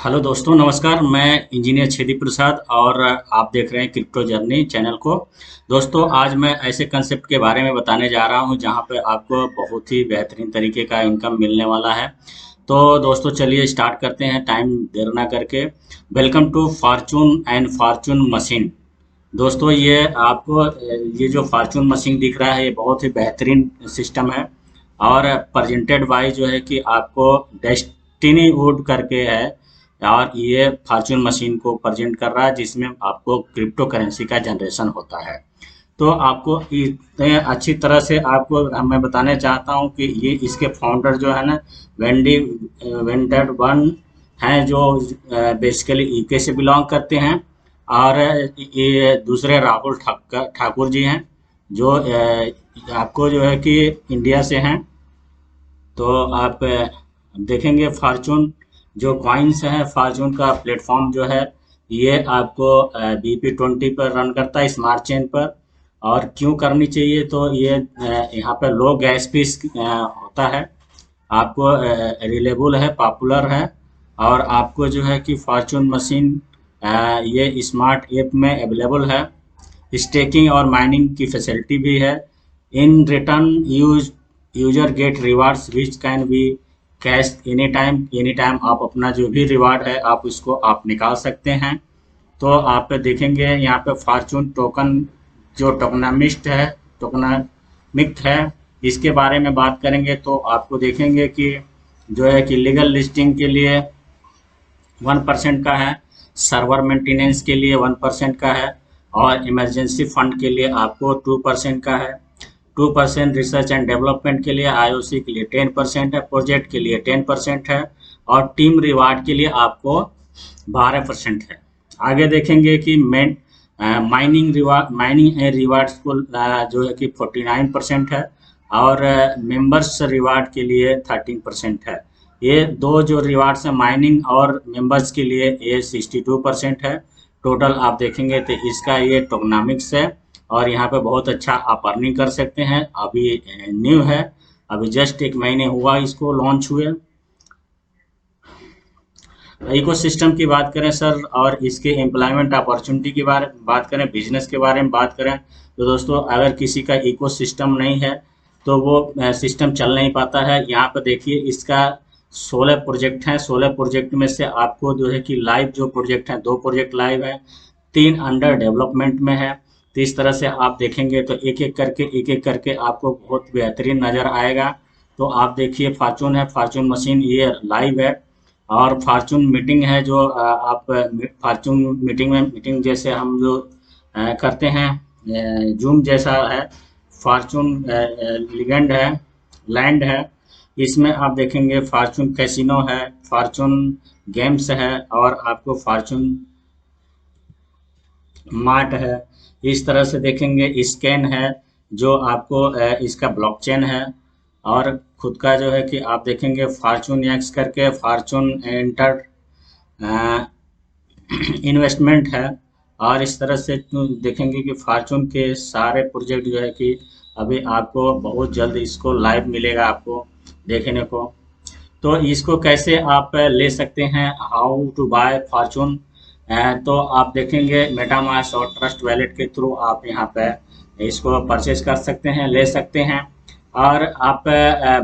Hello दोस्तों, नमस्कार। मैं इंजीनियर छेदी प्रसाद और आप देख रहे हैं क्रिप्टो जर्नी चैनल को। दोस्तों, आज मैं ऐसे कंसेप्ट के बारे में बताने जा रहा हूं जहां पे आपको बहुत ही बेहतरीन तरीके का इनकम मिलने वाला है। तो दोस्तों, चलिए स्टार्ट करते हैं टाइम देर ना करके। Welcome to fortune and fortune machine. दोस्तों, ये आपको ये जो फॉर्चून मशीन दिख रहा है, ये बहुत ही बेहतरीन सिस्टम है और प्रेजेंटेड बाय जो है कि आपको डेस्टिनी वुड करके है। और ये फॉर्चून मशीन को प्रेजेंट कर रहा है जिसमें आपको क्रिप्टो करेंसी का जनरेशन होता है। तो आपको इतने अच्छी तरह से आपको मैं बताना चाहता हूँ कि ये इसके फाउंडर जो है ना, वेंडी वेंडेड वन हैं, जो बेसिकली यूके से बिलोंग करते हैं। और ये दूसरे राहुल ठाकुर जी हैं, जो आपको जो है कि इंडिया से हैं। तो आप देखेंगे फॉर्चून जो कॉइन्स है, फॉर्चून का प्लेटफॉर्म जो है, ये आपको BP20 पर रन करता है, स्मार्ट चेन पर। और क्यों करनी चाहिए, तो ये यहाँ पर लो गैस फीस होता है, आपको रिलेबल है, पॉपुलर है। और आपको जो है कि फॉर्चून मशीन ये स्मार्ट ऐप में अवेलेबल है। स्टेकिंग और माइनिंग की फैसिलिटी भी है। In return user get rewards which can be cash any time. आप अपना जो भी रिवार्ड है आप उसको आप निकाल सकते हैं। तो आप देखेंगे यहाँ पे फॉर्चून टोकन जो टोकनामिस्ट है, टोकनामिक है, इसके बारे में बात करेंगे तो आपको देखेंगे कि जो है कि लीगल लिस्टिंग के लिए 1% का है, सर्वर मेंटेनेंस के लिए 1% का है, और इमरजेंसी फंड के लिए आपको 2% का है। 2% रिसर्च एंड डेवलपमेंट के लिए, आईओसी के लिए 10% है, प्रोजेक्ट के लिए 10% है, और टीम रिवार्ड के लिए आपको 12% है। आगे देखेंगे कि माइनिंग एंड रिवार्ड्स को जो है कि 49% है, और मेंबर्स रिवार्ड के लिए 13% है। ये दो जो रिवार्ड्स हैं माइनिंग और मेंबर्स के लिए, ये 62% है। टोटल आप देखेंगे तो इसका ये टोकनामिक्स है, और यहाँ पे बहुत अच्छा आप अर्निंग कर सकते हैं। अभी न्यू है, अभी जस्ट 1 महीने हुआ इसको लॉन्च हुए। इकोसिस्टम की बात करें सर, और इसके एम्प्लॉयमेंट अपॉर्चुनिटी की बात करें, बिजनेस के बारे में बात करें, तो दोस्तों अगर किसी का इकोसिस्टम नहीं है तो वो सिस्टम चल नहीं पाता है। यहाँ पर देखिए इसका 16 प्रोजेक्ट हैं। 16 प्रोजेक्ट में से आपको जो है कि लाइव जो प्रोजेक्ट हैं, 2 प्रोजेक्ट लाइव हैं, 3 अंडर डेवलपमेंट में है। तो इस तरह से आप देखेंगे तो एक एक करके आपको बहुत बेहतरीन नज़र आएगा। तो आप देखिए फॉर्चून है, फॉर्चून मशीन ये लाइव है। और फॉर्चून मीटिंग है, जो आप फॉर्चून मीटिंग जैसे हम जो करते हैं, जूम जैसा है। फॉर्चून लिगेंड है, लैंड है। इसमें आप देखेंगे फॉर्चून कैसीनो है, फॉर्चून गेम्स है, और आपको फॉर्चून मार्ट है। इस तरह से देखेंगे स्कैन है, जो आपको इसका ब्लॉकचेन है। और खुद का जो है कि आप देखेंगे फॉर्चून एक्स करके, फॉर्चून एंटर इन्वेस्टमेंट है। और इस तरह से देखेंगे कि फॉर्चून के सारे प्रोजेक्ट जो है कि अभी आपको बहुत जल्द इसको लाइव मिलेगा आपको देखने को। तो इसको कैसे आप ले सकते हैं, हाउ टू बाय फॉर्चून, तो आप देखेंगे मेटामास्क और ट्रस्ट वैलेट के थ्रू आप यहाँ पे इसको परचेज कर सकते हैं, ले सकते हैं। और आप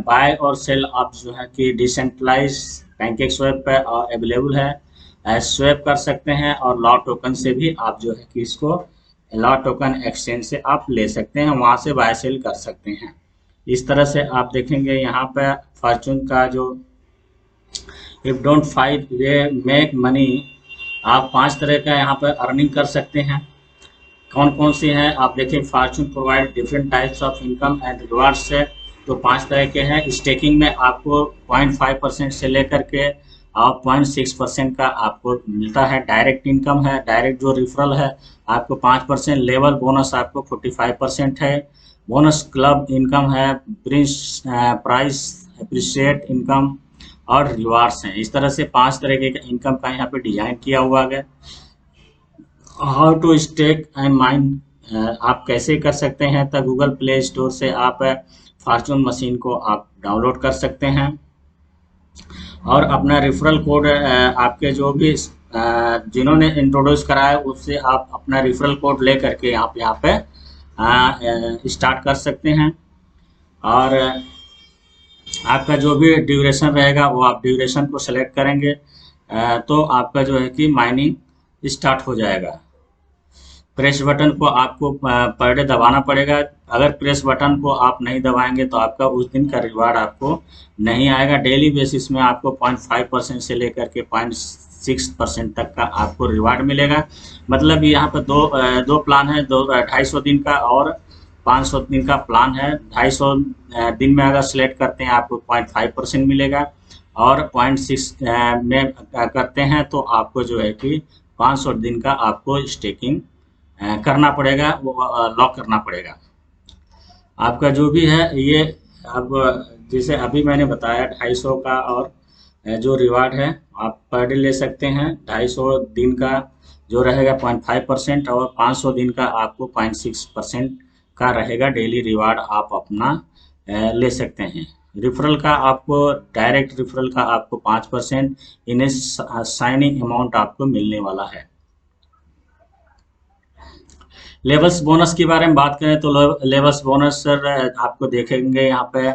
बाय और सेल आप जो है कि डिसेंट्रलाइज पैनकेक स्वैप पे अवेलेबल है, स्वैप कर सकते हैं। और लॉ टोकन से भी आप जो है कि इसको लॉ टोकन एक्सचेंज से आप ले सकते हैं, वहाँ से बाय सेल कर सकते हैं। इस तरह से आप देखेंगे यहाँ पे फॉर्चून का जो if don't fight way make money, आप 5 तरह का यहाँ पर अर्निंग कर सकते हैं। कौन कौन सी हैं आप देखिए, Fortune provide different types of income and rewards है। तो 5 तरह के हैं। स्टेकिंग में आपको 0.5% से लेकर के आप 0.6% का आपको मिलता है। डायरेक्ट इनकम है, डायरेक्ट जो रिफरल है आपको 5%। लेवल बोनस आपको 45% है। बोनस क्लब इनकम है, प्राइस अप्रिशिएट इनकम, और रिवार्ड्स हैं। इस तरह से 5 तरह के इनकम का यहाँ पे डिजाइन किया हुआ है। How to stake and mind आप कैसे कर सकते हैं, तो गूगल प्ले स्टोर से आप फॉर्चून मशीन को आप डाउनलोड कर सकते हैं। और अपना रेफरल कोड आपके जो भी जिन्होंने इंट्रोड्यूस कराया उससे आप अपना रेफरल कोड ले करके आप यहाँ पे स्टार्ट कर सकते हैं। और आपका जो भी ड्यूरेशन रहेगा वो आप ड्यूरेशन को सेलेक्ट करेंगे तो आपका जो है कि माइनिंग स्टार्ट हो जाएगा। प्रेस बटन को आपको पर डे दबाना पड़ेगा। अगर प्रेस बटन को आप नहीं दबाएंगे तो आपका उस दिन का रिवार्ड आपको नहीं आएगा। डेली बेसिस में आपको 0.5% से लेकर के 0.6% तक का आपको रिवार्ड मिलेगा। मतलब यहाँ पर दो प्लान है, 250 दिन का और 500 दिन का प्लान है। 250 दिन में अगर सेलेक्ट करते हैं आपको 0.5% मिलेगा और 0.6 में करते हैं तो आपको जो है कि 500 दिन का आपको स्टेकिंग करना पड़ेगा, वो लॉक करना पड़ेगा। आपका जो भी है ये अब जैसे अभी मैंने बताया 250 का और जो रिवार्ड है आप पर डे ले सकते हैं। 250 दिन का जो रहेगा 0.5% और 500 दिन का आपको 0.6% का रहेगा डेली रिवार्ड आप अपना ले सकते हैं। रिफरल का आपको डायरेक्ट रिफरल का आपको 5% इन साइनिंग अमाउंट आपको मिलने वाला है। लेवल्स बोनस के बारे में बात करें तो लेवल्स बोनस सर आपको देखेंगे यहाँ पे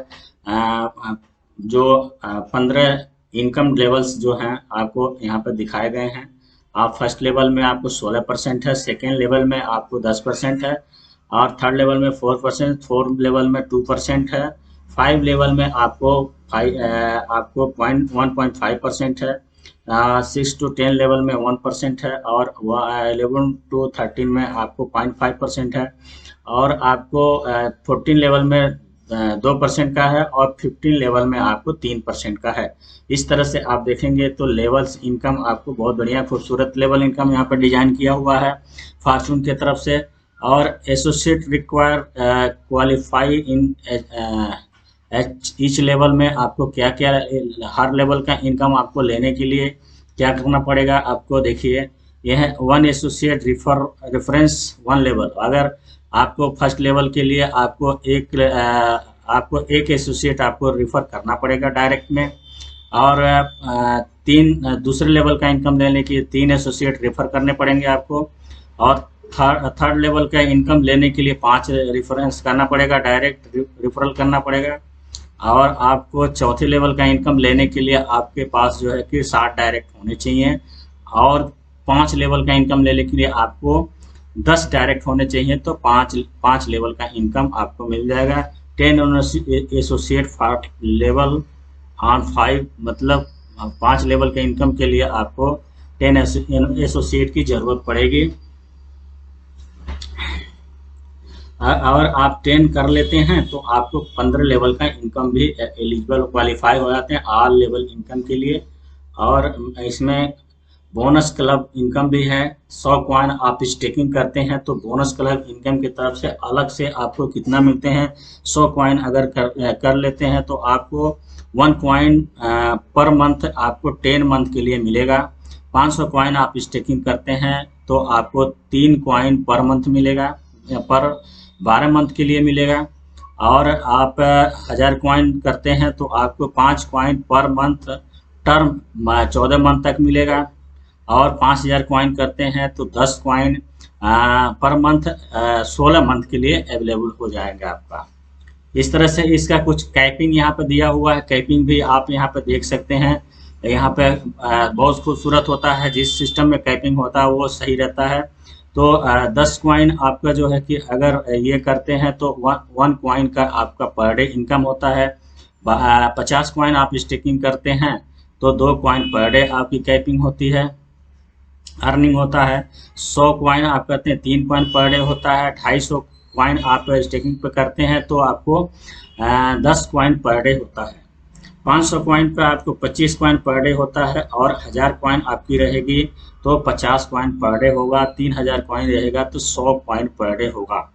जो 15 इनकम लेवल्स जो हैं आपको यहाँ पे दिखाए गए हैं। आप फर्स्ट लेवल में आपको 16% है, सेकेंड लेवल में आपको 10% है और थर्ड लेवल में 4%, फोर्थ लेवल में 2% है, 5 लेवल में आपको 1.5% है, 6 to 10 लेवल में 1% है और 11 to 13 में आपको 0.5% है और आपको 14 लेवल में 2% का है और 15 लेवल में आपको 3% का है। इस तरह से आप देखेंगे तो लेवल्स इनकम आपको बहुत बढ़िया खूबसूरत लेवल इनकम यहाँ पर डिजाइन किया हुआ है फॉर्चून की तरफ से। और associate require qualify in each level में आपको क्या क्या हर लेवल का इनकम आपको लेने के लिए क्या करना पड़ेगा आपको देखिए यह 1 एसोसिएट रेफरेंस 1 लेवल। अगर आपको फर्स्ट लेवल के लिए आपको एक एसोसिएट आपको रेफर करना पड़ेगा डायरेक्ट में और 3 दूसरे लेवल का इनकम लेने के लिए 3 एसोसिएट रेफर करने पड़ेंगे आपको और थर्ड लेवल का इनकम लेने के लिए 5 रेफरेंस करना पड़ेगा, डायरेक्ट रेफरल करना पड़ेगा और आपको चौथे लेवल का इनकम लेने के लिए आपके पास जो है कि 60 डायरेक्ट होने चाहिए और 5 लेवल का इनकम लेने के लिए आपको 10 डायरेक्ट होने चाहिए तो 5 लेवल का इनकम आपको मिल जाएगा। 10 एसोसिएट लेवल ऑन 5 मतलब 5 लेवल के इनकम के लिए आपको 10 एसोसिएट की जरूरत पड़ेगी। अगर आप 10 कर लेते हैं तो आपको 15 लेवल का इनकम भी एलिजिबल क्वालिफाई हो जाते हैं ऑल लेवल इनकम के लिए। और इसमें बोनस क्लब इनकम भी है। 100 कॉइन आप स्टेकिंग करते हैं तो बोनस क्लब इनकम की तरफ से अलग से आपको कितना मिलते हैं। 100 कॉइन अगर कर लेते हैं तो आपको 1 कॉइन पर मंथ आपको 10 मंथ के लिए मिलेगा। 500 कॉइन आप स्टेकिंग करते हैं तो आपको 3 कॉइन पर मंथ मिलेगा, पर 12 मंथ के लिए मिलेगा। और आप 1000 कॉइन करते हैं तो आपको 5 coin per month term 14 month तक मिलेगा और 5000 कॉइन करते हैं तो 10 कॉइन पर मंथ 16 मंथ के लिए अवेलेबल हो जाएगा आपका। इस तरह से इसका कुछ कैपिंग यहाँ पर दिया हुआ है, कैपिंग भी आप यहाँ पर देख सकते हैं। यहाँ पे बहुत खूबसूरत होता है, जिस सिस्टम में कैपिंग होता है वो सही रहता है। तो 10 कॉइन आपका जो है कि अगर ये करते हैं तो 1 कॉइन का आपका पर डे इनकम होता है। 50 कॉइन आप स्टेकिंग करते हैं तो 2 कॉइन पर डे आपकी कैपिंग होती है, अर्निंग होता है। 100 कॉइन आप करते हैं 3 कॉइन पर डे होता है। 250 कॉइन आप स्टेकिंग पे करते हैं तो आपको 10 कॉइन पर डे होता है। 500 कॉइन पर आपको 25 कॉइन पर डे होता है और 1000 कॉइन आपकी रहेगी तो 50 कॉइन पर डे होगा। 3000 कॉइन रहेगा तो 100 कॉइन पर डे होगा।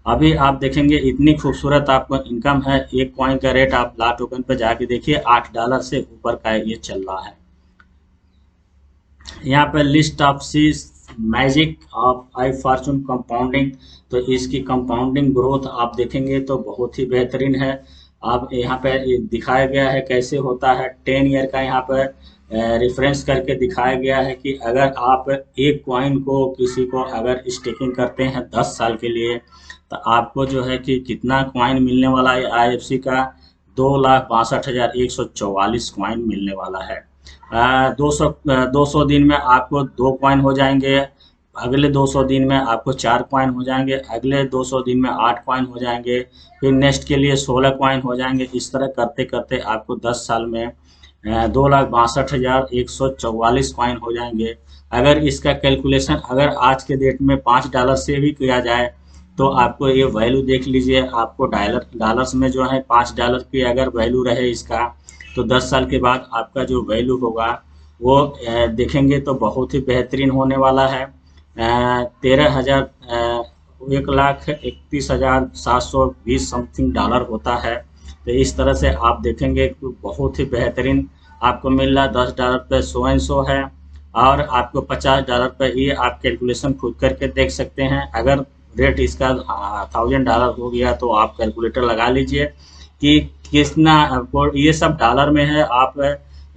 अभी आप देखेंगे इतनी खूबसूरत आपको इनकम है। 1 कॉइन का रेट आप ला टोकन पर जाके देखिए $8 से ऊपर का ये चल रहा है। यहाँ पर list of C magic of I fortune compounding, तो इसकी कंपाउंडिंग ग्रोथ आप देखेंगे तो बहुत ही बेहतरीन है। आप यहाँ पे दिखाया गया है कैसे होता है। 10 ईयर का यहाँ पर रेफरेंस करके दिखाया गया है कि अगर आप एक कॉइन को किसी को अगर स्टेकिंग करते हैं 10 साल के लिए, तो आपको जो है कि कितना कॉइन मिलने वाला है आईएफसी का, 2,62,144 कॉइन मिलने वाला है। 200 दिन में आपको 2 कॉइन हो जाएंगे, अगले 200 दिन में आपको 4 कॉइन हो जाएंगे, अगले 200 दिन में 8 कॉइन हो जाएंगे, फिर नेक्स्ट के लिए 16 कॉइन हो जाएंगे। इस तरह करते करते आपको 10 साल में 2,62,144 कॉइन हो जाएंगे। अगर इसका कैलकुलेशन अगर आज के डेट में $5 से भी किया जाए तो आपको ये वैल्यू देख लीजिए, आपको डॉलर्स में जो है $5 की अगर वैल्यू रहे इसका, तो 10 साल के बाद आपका जो वैल्यू होगा वो देखेंगे तो बहुत ही बेहतरीन होने वाला है। 1,31,720 समथिंग डॉलर होता है। तो इस तरह से आप देखेंगे कि बहुत ही बेहतरीन आपको मिल रहा है। $10 पे सो एंड सो है, और आपको $50 पे ये आप कैलकुलेशन खुद करके देख सकते हैं। अगर रेट इसका $1,000 हो गया तो आप कैलकुलेटर लगा लीजिए कि कितना आपको, ये सब डॉलर में है, आप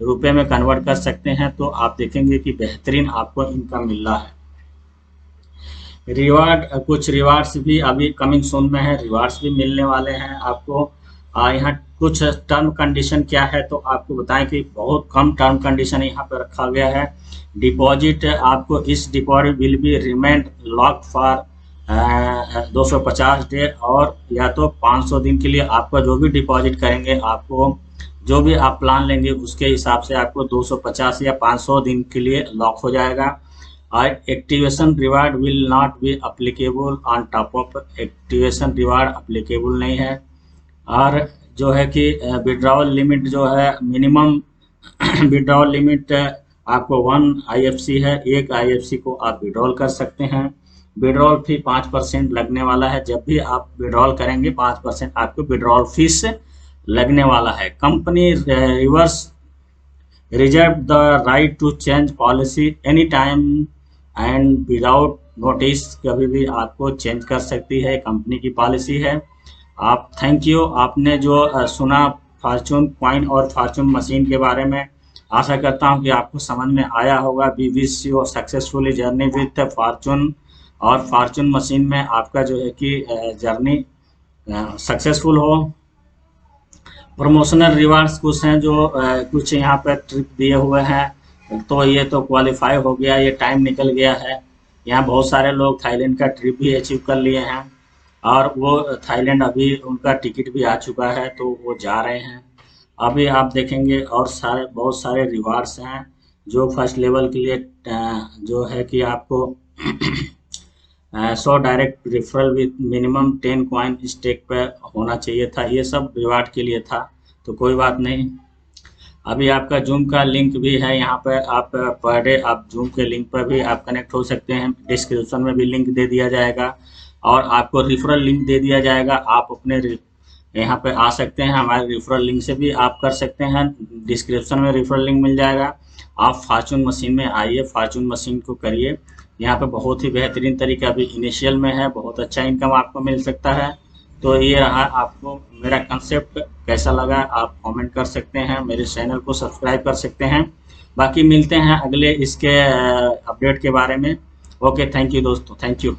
रुपए में कन्वर्ट कर सकते हैं, तो आप देखेंगे कि बेहतरीन आपको इनकम मिल रहा है। रिवार्ड, कुछ रिवार्ड्स भी अभी कमिंग सून में है, रिवार्ड्स भी मिलने वाले हैं आपको। यहाँ कुछ टर्म कंडीशन क्या है तो आपको बताएं कि बहुत कम टर्म कंडीशन यहाँ पर रखा गया है। डिपॉजिट, आपको इस deposit will be remained lock for 250 day, और या तो 500 दिन के लिए आपका जो भी डिपॉजिट करेंगे, आपको जो भी आप प्लान लेंगे उसके हिसाब से आपको 250 या 500 दिन के लिए लॉक हो जाएगा। और activation reward will not be applicable on top of, activation reward applicable नहीं है। और जो है कि विड्रॉवल लिमिट जो है मिनिमम विड्रॉवल लिमिट आपको 1 आईएफसी है, एक आईएफसी को आप विड्रॉल कर सकते हैं। विड्रॉल फी 5% लगने वाला है, जब भी आप विड्रॉल करेंगे 5% आपको विड्रॉल फीस लगने वाला है। Company reverse reserve the right to change policy any time and without notice, कभी भी आपको चेंज कर सकती है, कंपनी की पॉलिसी है। आप थैंक यू, आपने जो सुना फॉर्चून कॉइन और फॉर्चून मशीन के बारे में, आशा करता हूं कि आपको समझ में आया होगा। We wish you successfully journey with fortune, और फॉर्चून मशीन में आपका जो है कि जर्नी सक्सेसफुल हो। प्रमोशनल रिवार्ड्स कुछ हैं जो कुछ यहाँ पर ट्रिप दिए हुए हैं, तो ये तो क्वालिफाई हो गया, ये टाइम निकल गया है। यहाँ बहुत सारे लोग थाईलैंड का ट्रिप भी अचीव कर लिए हैं, और वो थाईलैंड अभी उनका टिकट भी आ चुका है, तो वो जा रहे हैं। अभी आप देखेंगे और बहुत सारे रिवार्ड्स हैं जो फर्स्ट लेवल के लिए जो है कि आपको 100 direct referral with minimum 10 coin stake पे होना चाहिए था। ये सब रिवार्ड के लिए था, तो कोई बात नहीं। अभी आपका जूम का लिंक भी है यहाँ पर, आप पर डे आप जूम के लिंक पर भी आप कनेक्ट हो सकते हैं। डिस्क्रिप्शन में भी लिंक दे दिया जाएगा, और आपको रेफरल लिंक दे दिया जाएगा। आप अपने यहाँ पे आ सकते हैं, हमारे रेफरल लिंक से भी आप कर सकते हैं। डिस्क्रिप्शन में रेफरल लिंक मिल जाएगा। आप फॉर्चून मशीन में आइए, फॉर्चून मशीन को करिए। यहाँ पे बहुत ही बेहतरीन तरीका अभी इनिशियल में है, बहुत अच्छा इनकम आपको मिल सकता है। तो ये रहा, आपको मेरा कंसेप्ट कैसा लगा आप कमेंट कर सकते हैं, मेरे चैनल को सब्सक्राइब कर सकते हैं। बाकी मिलते हैं अगले इसके अपडेट के बारे में। ओके, थैंक यू दोस्तों, थैंक यू।